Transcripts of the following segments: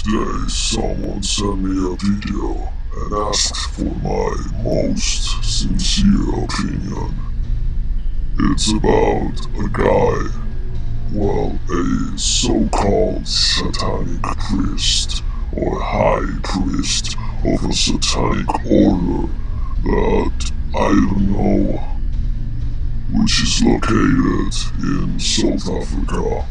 Today, someone sent me a video and asked for my most sincere opinion. It's about a guy, a so-called satanic priest or high priest of a satanic order that I don't know, which is located in South Africa.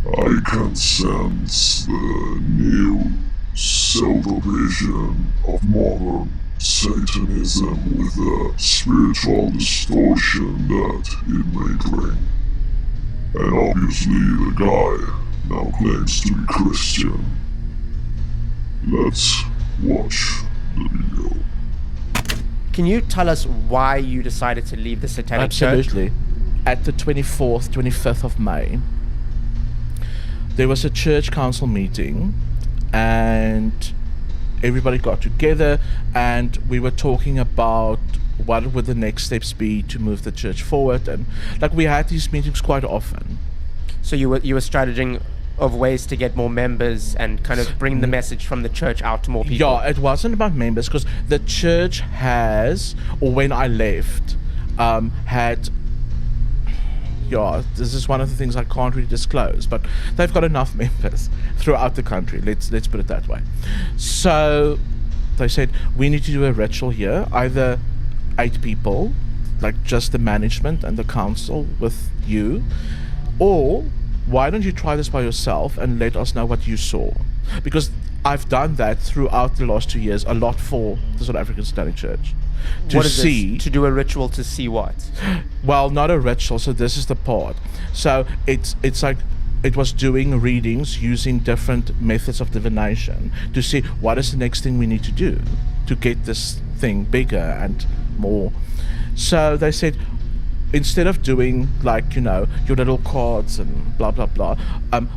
I can sense the new pseudo-vision of modern Satanism with the spiritual distortion that it may bring. And obviously the guy now claims to be Christian. Let's watch the video. Can you tell us why you decided to leave the Satanic Church? Absolutely. At the 24th, 25th of May, there was a church council meeting and everybody got together and we were talking about what would the next steps be to move the church forward, and we had these meetings quite often. So you were strategizing of ways to get more members and kind of bring the message from the church out to more people. Yeah, it wasn't about members because the church has, or when I left, had, this is one of the things I can't really disclose, but they've got enough members throughout the country, let's put it that way. So they said, we need to do a ritual here, either 8 people, like just the management and the council with you, or why don't you try this by yourself and let us know what you saw? Because I've done that throughout the last 2 years a lot for the South African Satanic Church. What is this? To do a ritual to see what? Well, not a ritual, so this is the part. So it's like it was doing readings using different methods of divination to see what is the next thing we need to do to get this thing bigger and more. So they said, instead of doing your little cards and blah blah blah,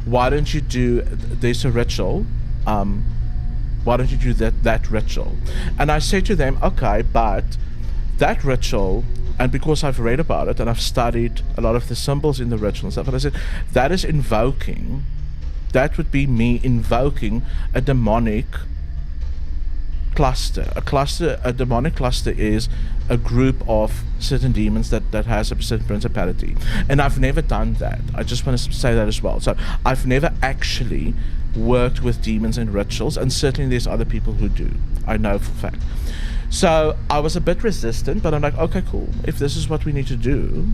why don't you do, there's a ritual, why don't you do that ritual? And I said to them, okay, but that ritual, and because I've read about it and I've studied a lot of the symbols in the ritual and stuff, and I said, that is invoking, that would be me invoking a demonic cluster. A demonic cluster is a group of certain demons that has a certain principality. And I've never done that. I just want to say that as well. So I've never actually worked with demons and rituals, and certainly there's other people who do. I know for a fact. So I was a bit resistant, but I'm like, okay, cool. If this is what we need to do,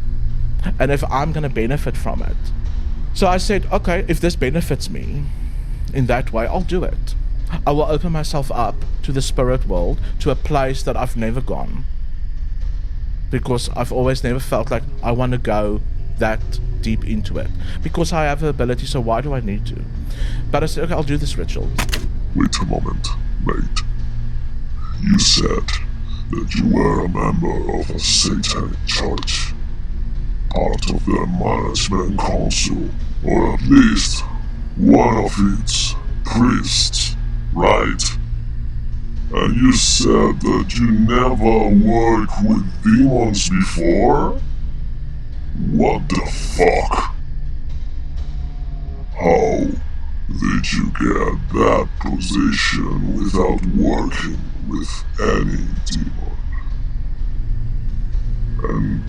and if I'm going to benefit from it. So I said, okay, if this benefits me in that way, I'll do it. I will open myself up to the spirit world, to a place that I've never gone. Because I've always never felt like I want to go that deep into it. Because I have the ability, so why do I need to? But I said, okay, I'll do this ritual. Wait a moment, mate. You said that you were a member of a satanic church, part of the management council, or at least one of its priests, right? And you said that you never worked with demons before? What the fuck? How did you get that position without working with any demon? And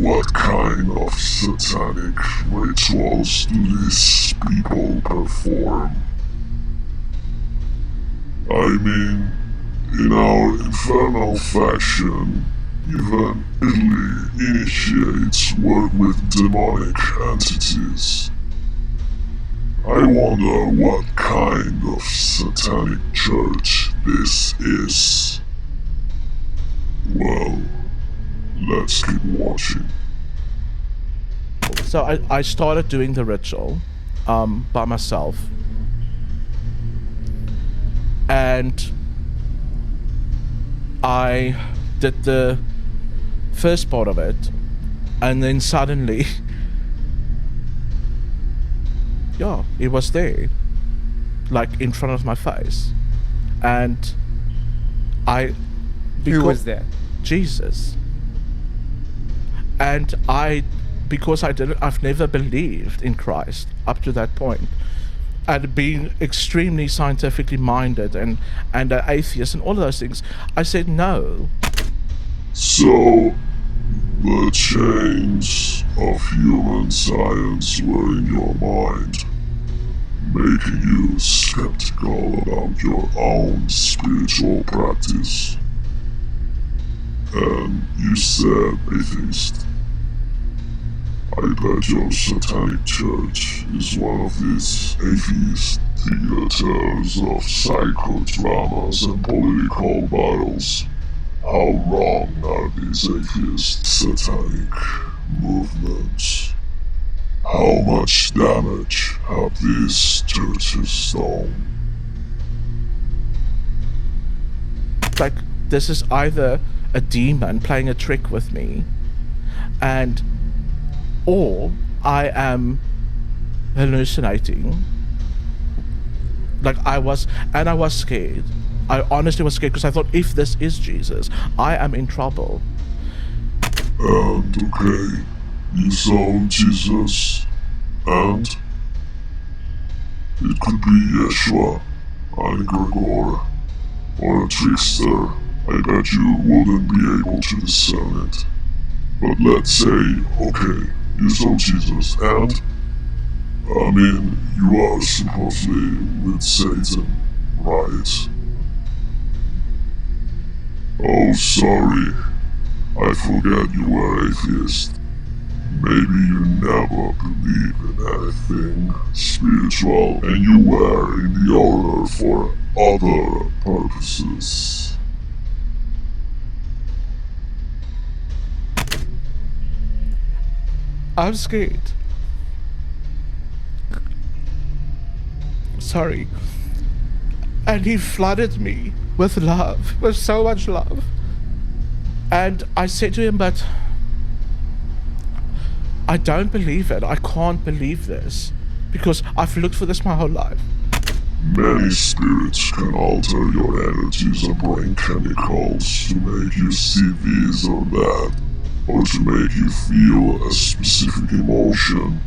what kind of satanic rituals do these people perform? I mean, in our infernal faction, even Italy initiates work with demonic entities. I wonder what kind of satanic church this is. Well, let's keep watching. So I started doing the ritual by myself. And I did the first part of it, and then suddenly it was there, like in front of my face. And who was there? Jesus. And I because I've never believed in Christ up to that point, and being extremely scientifically minded and an atheist and all of those things, I said no. So, the chains of human science were in your mind, making you skeptical about your own spiritual practice. And you said atheist. I bet your satanic church is one of these atheist theaters of psychodramas and political battles. How wrong are these atheist satanic movements? How much damage have these churches done? Like, this is either a demon playing a trick with me, or I am hallucinating. Like, I was scared. I honestly was scared because I thought, if this is Jesus, I am in trouble. And okay, you saw Jesus, and it could be Yeshua, and Gregor, or a trickster. I bet you wouldn't be able to discern it. But let's say, okay, you saw Jesus, and I mean, you are supposedly with Satan, right? Oh, sorry. I forgot you were atheist. Maybe you never believe in anything spiritual, and you were in the order for other purposes. I'm scared. Sorry. And he flooded me with love, with so much love. And I said to him, but I don't believe it. I can't believe this, because I've looked for this my whole life. Many spirits can alter your energies and brain chemicals to make you see this or that, or to make you feel a specific emotion.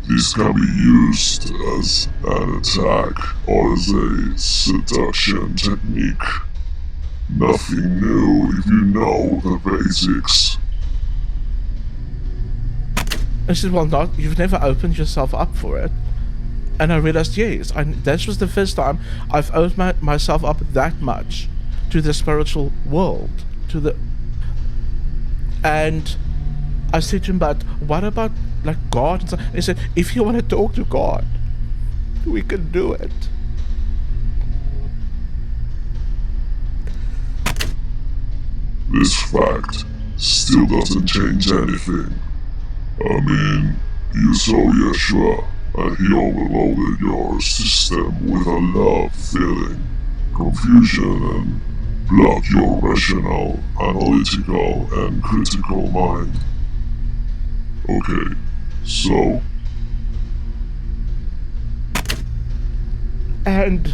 This can be used as an attack or as a seduction technique. Nothing new if you know the basics. I said, well, you've never opened yourself up for it. And I realized, yes, this was the first time I've opened myself up that much to the spiritual world, and I said to him, but what about like God? And he said, if you want to talk to God, we can do it. This fact still doesn't change anything. I mean, you saw Yeshua, and he overloaded your system with a love feeling, confusion, and blocked your rational, analytical, and critical mind. Okay, so? And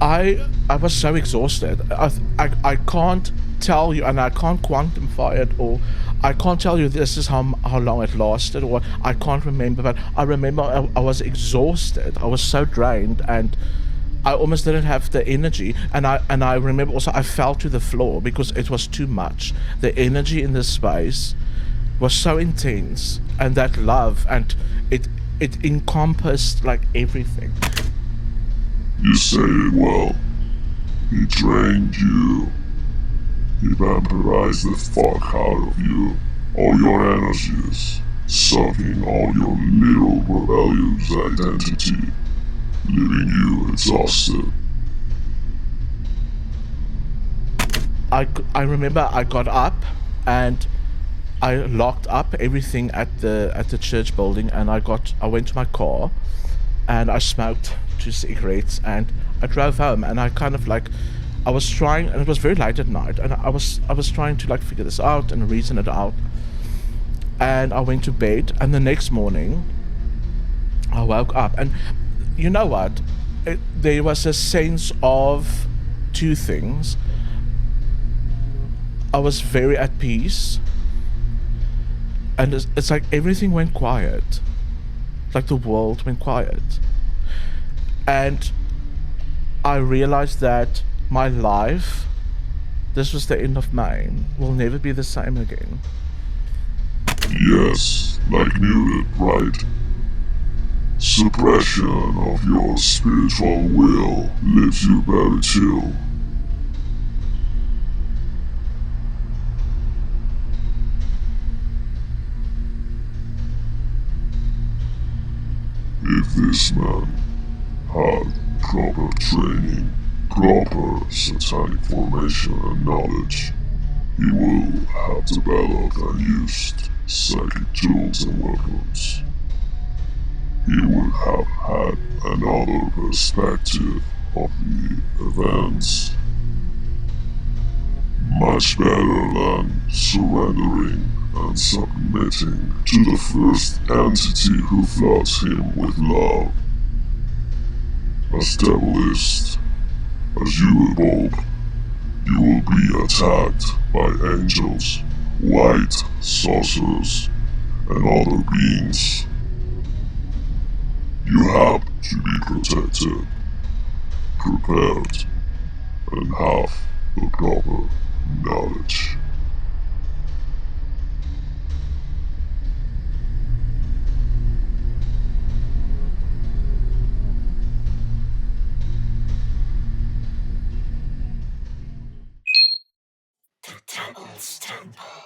I was so exhausted. I can't tell you, and I can't quantify it, or I can't tell you this is how long it lasted, or I can't remember, but I remember I was exhausted. I was so drained, and I almost didn't have the energy, and I remember also I fell to the floor because it was too much. The energy in this space was so intense, and that love, and it encompassed like everything. You say it well. He drained you. He vampirized the fuck out of you. All your energies, sucking all your little rebellious identity, leaving you exhausted. I remember I got up and I locked up everything at the church building, and I went to my car and I smoked 2 cigarettes and I drove home, and I kind of like I was trying, and it was very late at night, and I was trying to like figure this out and reason it out. And I went to bed, and the next morning I woke up, and you know what? There was a sense of 2 things. I was very at peace, and it's like everything went quiet, like the world went quiet, and I realized that my life, this was the end of mine, will never be the same again. Yes, like muted, right? Suppression of your spiritual will leaves you very chill. If this man had proper training, proper satanic formation and knowledge, he will have developed and used psychic tools and weapons. He would have had another perspective of the events. Much better than surrendering and submitting to the first entity who floods him with love. As Devilist, as you evolve, you will be attacked by angels, white sorcerers, and other beings. You have to be protected, prepared, and have the proper knowledge. The Devil's Temple.